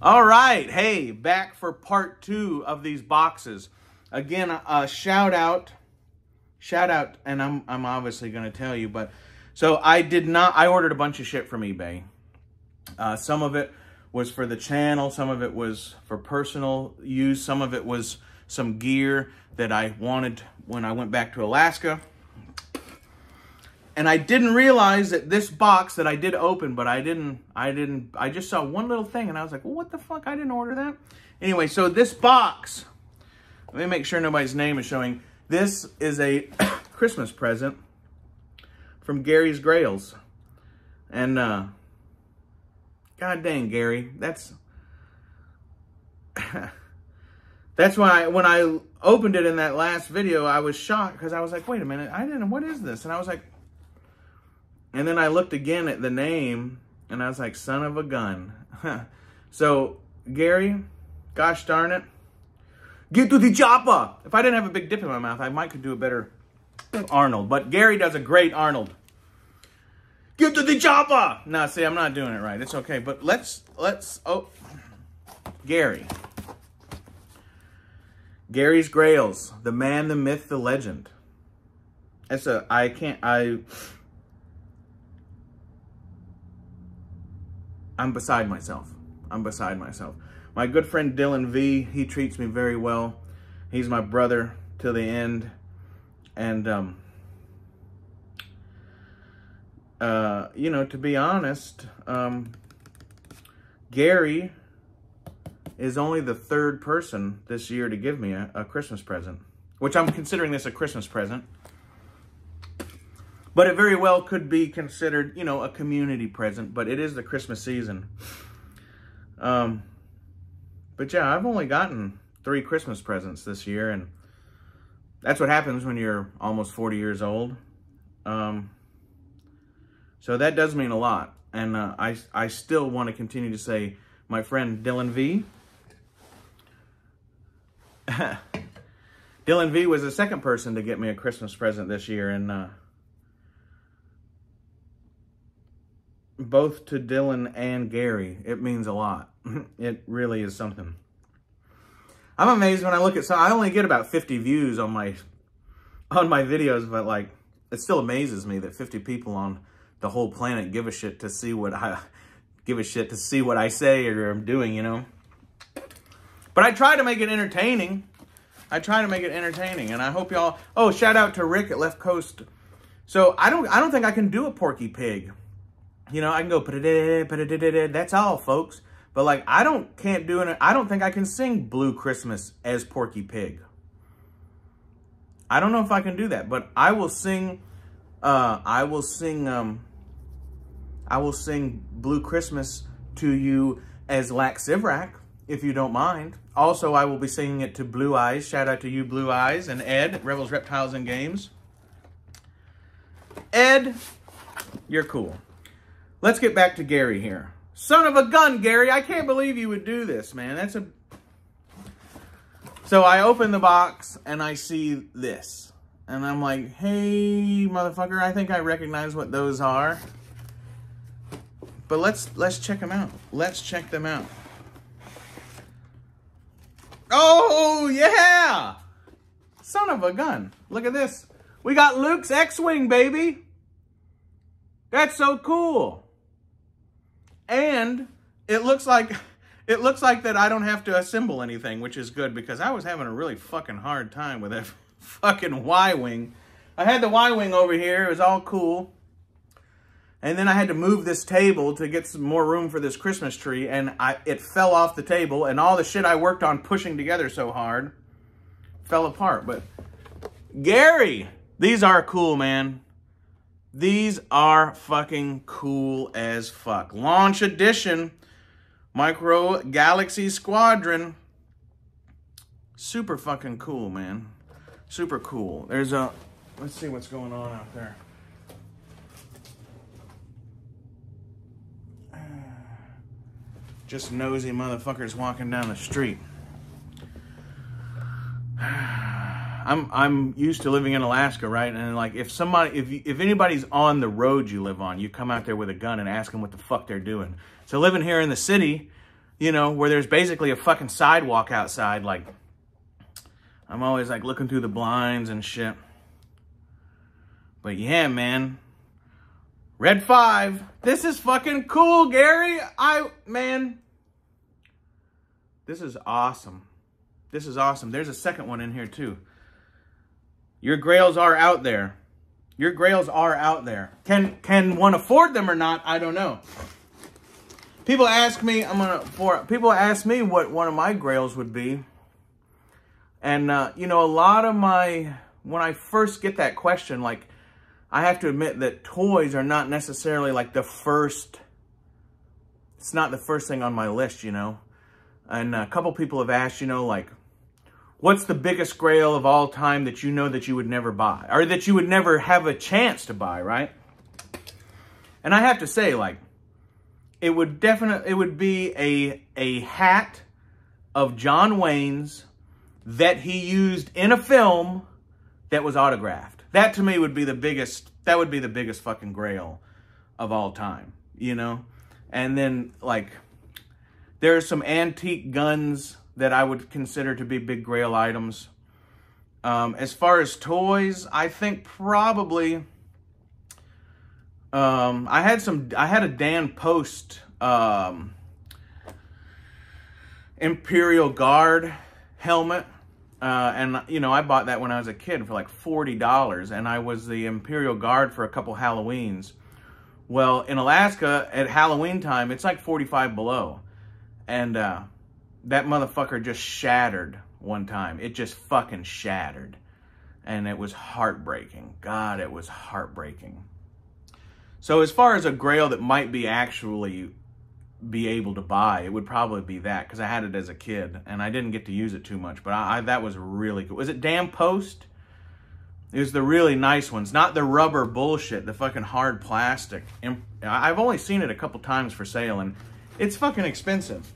All right, hey, back for part 2 of these boxes. Again, shout out, and I'm obviously going to tell you, but so I ordered a bunch of shit from eBay. Some of it was for the channel, some of it was for personal use, some of it was some gear that I wanted when I went back to Alaska. And I didn't realize that this box that I did open, but I just saw one little thing and I was like, well, what the fuck? I didn't order that. Anyway, so this box, let me make sure nobody's name is showing. This is a Christmas present from Gary's Grails. And, God dang, Gary, that's why when I opened it in that last video, I was shocked because I was like, wait a minute, what is this? And I was like, and then I looked again at the name, and I was like, son of a gun. So, Gary, gosh darn it, get to the chopper. If I didn't have a big dip in my mouth, I might could do a better Arnold. But Gary does a great Arnold. Get to the chopper. No, see, I'm not doing it right. It's okay. But oh, Gary. Gary's Grails. The man, the myth, the legend. I'm beside myself. I'm beside myself. My good friend Dylan V, he treats me very well. He's my brother till the end. And, you know, to be honest, Gary is only the third person this year to give me a Christmas present, which I'm considering this a Christmas present. But it very well could be considered, you know, a community present, but it is the Christmas season. But yeah, I've only gotten 3 Christmas presents this year, and that's what happens when you're almost 40 years old. So that does mean a lot. And I still want to continue to say, my friend Dylan V. Dylan V was the second person to get me a Christmas present this year, and both to Dylan and Gary, it means a lot. It really is something. I'm amazed when I look at some. I only get about 50 views on my videos, but like, it still amazes me that 50 people on the whole planet give a shit to see what I say or I'm doing, you know. But I try to make it entertaining. And I hope y'all. Oh, shout out to Rick at Left Coast. So I don't think I can do a Porky Pig. You know, I can go, that's all, folks. But like, I don't think I can sing Blue Christmas as Porky Pig. I don't know if I can do that, but I will sing Blue Christmas to you as Lax Sivrak, if you don't mind. Also, I will be singing it to Blue Eyes. Shout out to you, Blue Eyes, and Ed, Rebels, Reptiles, and Games. Ed, you're cool. Let's get back to Gary here. Son of a gun, Gary. I can't believe you would do this, man. So I open the box and I see this. And I'm like, hey, motherfucker, I think I recognize what those are. But let's check them out. Let's check them out. Oh, yeah. Son of a gun. Look at this. We got Luke's X-Wing, baby. That's so cool. And it looks like that I don't have to assemble anything, which is good because I was having a really fucking hard time with that fucking Y-Wing. I had the Y-Wing over here. It was all cool. And then I had to move this table to get some more room for this Christmas tree, and it fell off the table, and all the shit I worked on pushing together so hard fell apart. But Gary, these are cool, man. These are fucking cool as fuck. Launch Edition, Micro Galaxy Squadron. Super fucking cool, man. Super cool. There's a, let's see what's going on out there. Just nosy motherfuckers walking down the street. I'm used to living in Alaska, right? And like, if anybody's on the road you live on, you come out there with a gun and ask them what the fuck they're doing. So living here in the city, you know, where there's basically a fucking sidewalk outside. Like, I'm always like looking through the blinds and shit. But yeah, man. Red 5. This is fucking cool, Gary. Man. This is awesome. This is awesome. There's a second one in here too. Your Grails are out there. Your Grails are out there. Can one afford them or not? I don't know. People ask me, people ask me what one of my Grails would be. And, you know, a lot of when I first get that question, like, I have to admit that toys are not necessarily like it's not the first thing on my list, you know. And a couple people have asked, you know, like, what's the biggest Grail of all time that you know that you would never buy? Or that you would never have a chance to buy, right? And I have to say, like, it would be a hat of John Wayne's that he used in a film that was autographed. That to me would be the biggest fucking Grail of all time, you know? And then, like, there are some antique guns that I would consider to be big Grail items. As far as toys, I think probably, I had a Dan Post, Imperial Guard helmet. And, you know, I bought that when I was a kid for like $40, and I was the Imperial Guard for a couple Halloweens. Well, in Alaska, at Halloween time, it's like 45 below. And that motherfucker just shattered one time. It just fucking shattered. And it was heartbreaking. God, it was heartbreaking. So as far as a Grail that might be actually be able to buy, it would probably be that, because I had it as a kid and I didn't get to use it too much, but that was really good. Was it Dan Post? It was the really nice ones, not the rubber bullshit, the fucking hard plastic. I've only seen it a couple times for sale, and it's fucking expensive.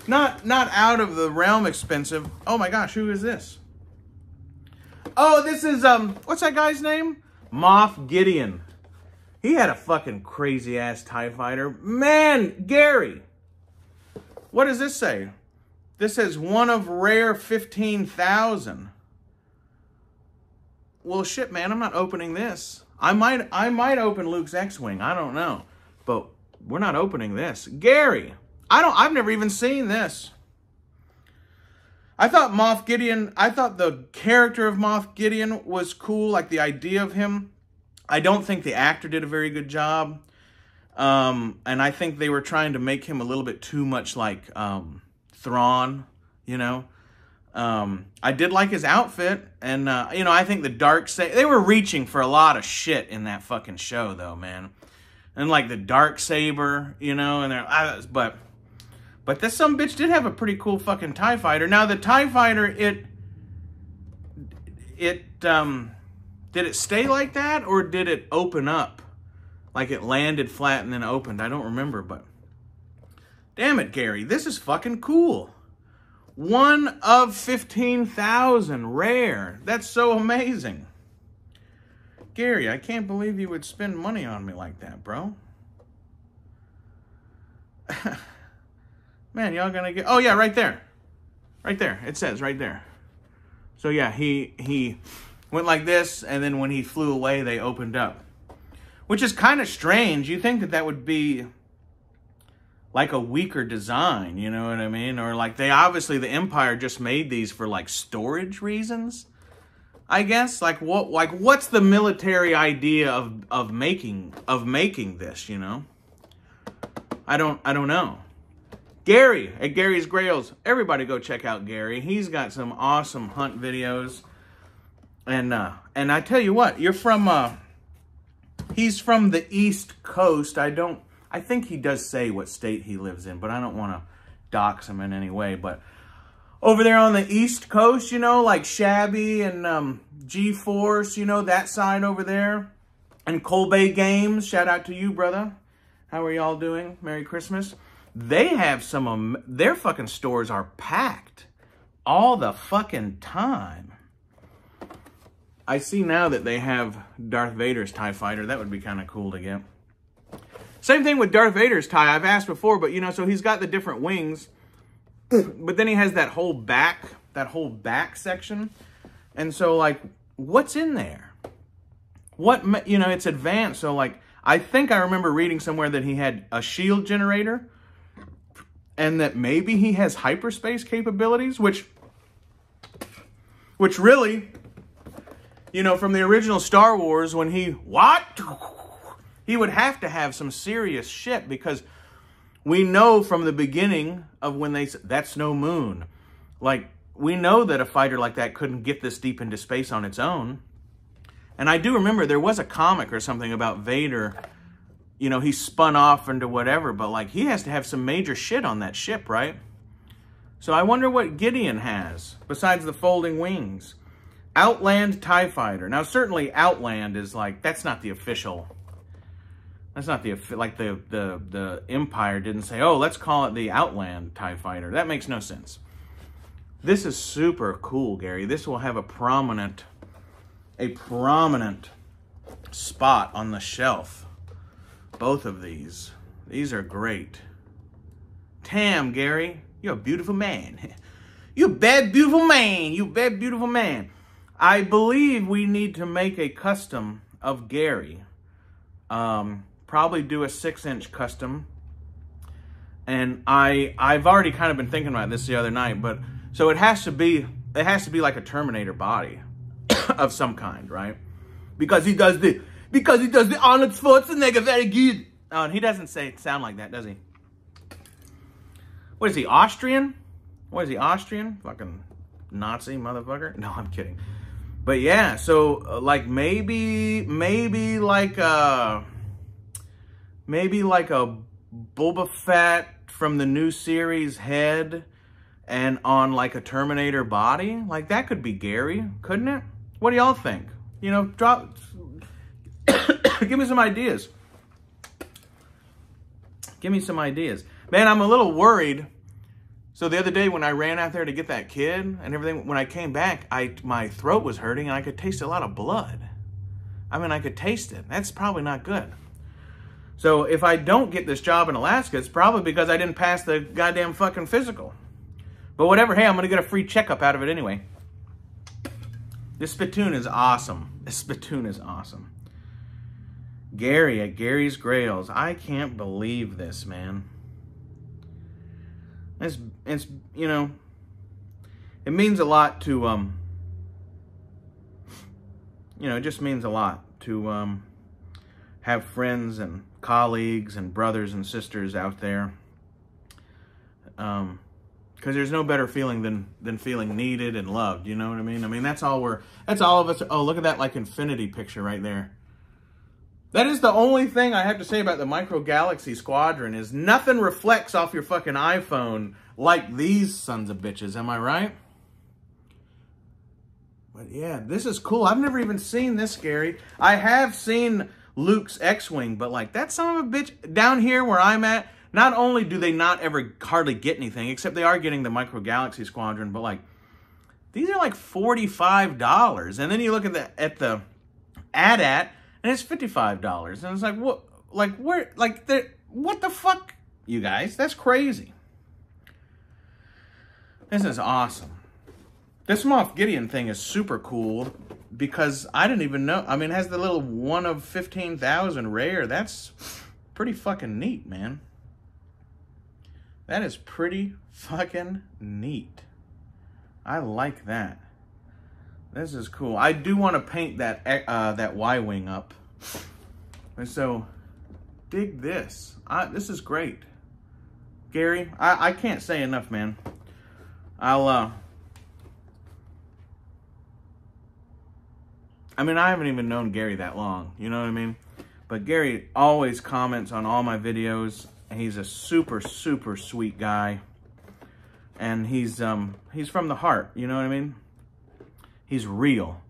Not out of the realm expensive. Oh my gosh, who is this? Oh, this is what's that guy's name? Moff Gideon. He had a fucking crazy-ass TIE fighter. Man, Gary! What does this say? This says one of rare 15,000. Well, shit, man, I'm not opening this. I might open Luke's X-Wing. I don't know. But we're not opening this. Gary! I've never even seen this. I thought the character of Moff Gideon was cool, like the idea of him. I don't think the actor did a very good job. And I think they were trying to make him a little bit too much like Thrawn, you know. I did like his outfit. And, you know, I think the Darksaber... They were reaching for a lot of shit in that fucking show, though, man. And, like, the Darksaber, you know. And but this sumbitch did have a pretty cool fucking TIE fighter. Now, the TIE fighter, did it stay like that, or did it open up? Like it landed flat and then opened? I don't remember, but... Damn it, Gary. This is fucking cool. One of 15,000. Rare. That's so amazing. Gary, I can't believe you would spend money on me like that, bro. Man, y'all gonna get... Oh, yeah, right there. Right there. It says right there. So, yeah, he went like this, and then when he flew away, they opened up. Which is kind of strange. You think that would be like a weaker design, you know what I mean? Or like obviously the Empire just made these for like storage reasons, I guess. Like what's the military idea of making this, you know? I don't know. Gary at Gary's Grails. Everybody go check out Gary. He's got some awesome hunt videos. And I tell you what, he's from the East Coast. I think he does say what state he lives in, but I don't want to dox him in any way. But over there on the East Coast, you know, like Shabby and G-Force, you know, that side over there. And Colbay Games, shout out to you, brother. How are y'all doing? Merry Christmas. They have their fucking stores are packed all the fucking time. I see now that they have Darth Vader's TIE fighter. That would be kind of cool to get. Same thing with Darth Vader's TIE. I've asked before, but, you know, so he's got the different wings. But then he has that whole back section. And so, like, what's in there? What, you know, it's advanced. So, like, I think I remember reading somewhere that he had a shield generator. And that maybe he has hyperspace capabilities, which really, you know, from the original Star Wars, when he would have to have some serious shit, because we know from the beginning of when they said, that's no moon. Like, we know that a fighter like that couldn't get this deep into space on its own. And I do remember there was a comic or something about Vader. You know, he spun off into whatever, but like he has to have some major shit on that ship, right? So I wonder what Gideon has besides the folding wings. Outland TIE Fighter. Now, certainly Outland is like, that's not the official. That's not the, like the Empire didn't say, oh, let's call it the Outland TIE Fighter. That makes no sense. This is super cool, Gary. This will have a prominent spot on the shelf. Both of these. These are great. Damn, Gary. You're a beautiful man. You a bad, beautiful man. You a bad, beautiful man. I believe we need to make a custom of Gary. Probably do a 6-inch custom. And I've already kind of been thinking about this the other night, but so it has to be like a Terminator body of some kind, right? Because he does the Arnold Schwarzenegger very good. Oh, and he doesn't sound like that, does he? What is he, Austrian? What is he, Austrian? Fucking Nazi motherfucker? No, I'm kidding. But yeah, so like maybe like a Boba Fett from the new series head and on like a Terminator body. Like that could be Gary, couldn't it? What do y'all think? You know, give me some ideas. Give me some ideas. Man, I'm a little worried. So the other day when I ran out there to get that kid and everything, when I came back, my throat was hurting and I could taste a lot of blood. I mean, I could taste it. That's probably not good. So if I don't get this job in Alaska, it's probably because I didn't pass the goddamn fucking physical. But whatever, hey, I'm going to get a free checkup out of it anyway. This spittoon is awesome. This spittoon is awesome. Gary at Gary's Grails. I can't believe this, man. It's you know, it means a lot to, you know, it just means a lot to have friends and colleagues and brothers and sisters out there. Because there's no better feeling than feeling needed and loved, you know what I mean? I mean, that's all of us. Oh, look at that, like, infinity picture right there. That is the only thing I have to say about the Micro Galaxy Squadron is nothing reflects off your fucking iPhone like these sons of bitches, am I right? But yeah, this is cool. I've never even seen this, Gary. I have seen Luke's X-Wing, but like that son of a bitch, down here where I'm at, not only do they not ever hardly get anything, except they are getting the Micro Galaxy Squadron, but like, these are like $45. And then you look at the AT-AT, and it's $55. And it's like, what, like, where, like, what the fuck, you guys? That's crazy. This is awesome. This Moff Gideon thing is super cool because I didn't even know. I mean, it has the little 1 of 15,000 rare. That's pretty fucking neat, man. That is pretty fucking neat. I like that. This is cool. I do want to paint that that Y-wing up. And so, dig this. This is great. Gary, I can't say enough, man. I mean, I haven't even known Gary that long, you know what I mean? But Gary always comments on all my videos. He's a super, super sweet guy. And he's from the heart, you know what I mean? He's real.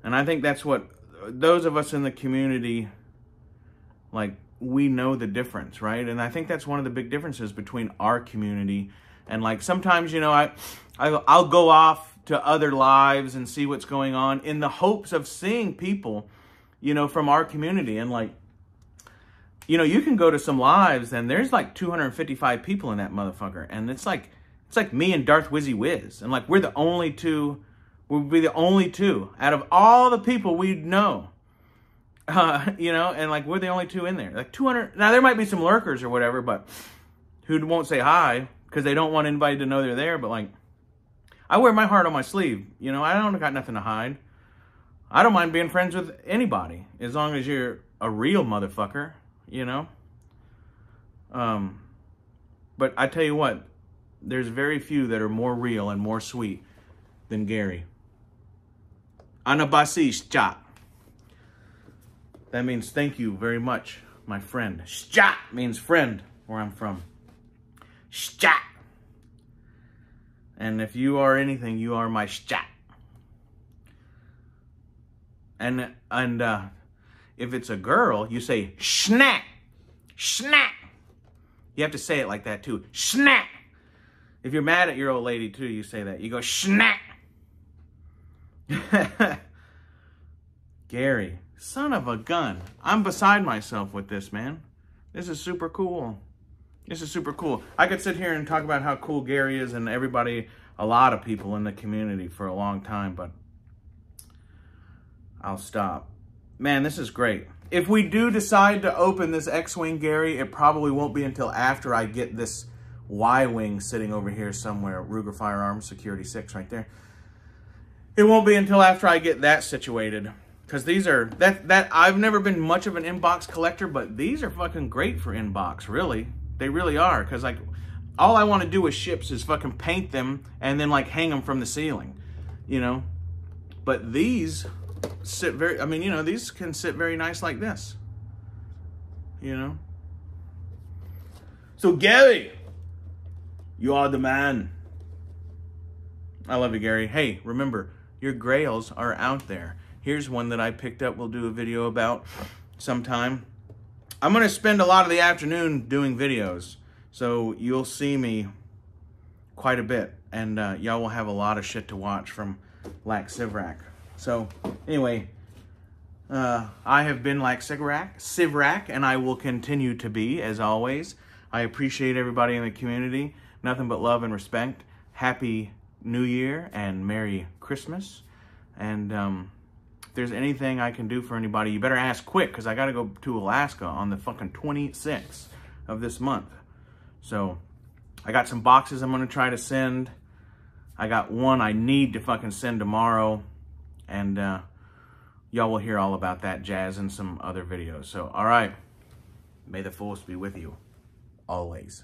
And I think that's what those of us in the community, like, we know the difference, right? And I think that's one of the big differences between our community and, like, sometimes, you know, I'll go off to other lives and see what's going on in the hopes of seeing people, you know, from our community. And, like, you know, you can go to some lives and there's like 255 people in that motherfucker. And it's like It's like me and Darth Wizzy Wiz. And like, we'd be the only two out of all the people we'd know. You know, and like, we're the only two in there. Like 200, now there might be some lurkers or whatever, but who won't say hi because they don't want anybody to know they're there. But like, I wear my heart on my sleeve. You know, I don't got nothing to hide. I don't mind being friends with anybody as long as you're a real motherfucker, you know. But I tell you what, there's very few that are more real and more sweet than Gary. Anabasi That means thank you very much, my friend. Shchat means friend where I'm from. Shchat. And if you are anything, you are my shchat. And if it's a girl, you say schnack. Schnack. You have to say it like that too. Schnack. If you're mad at your old lady too, you say that. You go schnack. Gary, son of a gun. I'm beside myself with this, man. This is super cool. This is super cool. I could sit here and talk about how cool Gary is and everybody, a lot of people in the community for a long time, but I'll stop. Man, this is great. If we do decide to open this X-Wing, Gary, it probably won't be until after I get this Y-Wing sitting over here somewhere. Ruger Firearms, Security 6 right there. It won't be until after I get that situated. Because these are, I've never been much of an inbox collector, but these are fucking great for inbox, really. They really are. Because like, all I want to do with ships is fucking paint them and then like hang them from the ceiling. You know? But these sit very, I mean, you know, these can sit very nice like this. You know? So Gary, you are the man. I love you, Gary. Hey, remember, your Grails are out there. Here's one that I picked up. We'll do a video about sometime. I'm going to spend a lot of the afternoon doing videos. So you'll see me quite a bit. And y'all will have a lot of shit to watch from Lac Sivrak. So anyway, I have been Lac Sivrak, and I will continue to be, as always. I appreciate everybody in the community. Nothing but love and respect. Happy New Year and Merry Christmas. And if there's anything I can do for anybody, you better ask quick, because I got to go to Alaska on the fucking 26th of this month. So I got some boxes I'm going to try to send. I got one I need to fucking send tomorrow. And y'all will hear all about that jazz in some other videos. So, all right. May the force be with you always.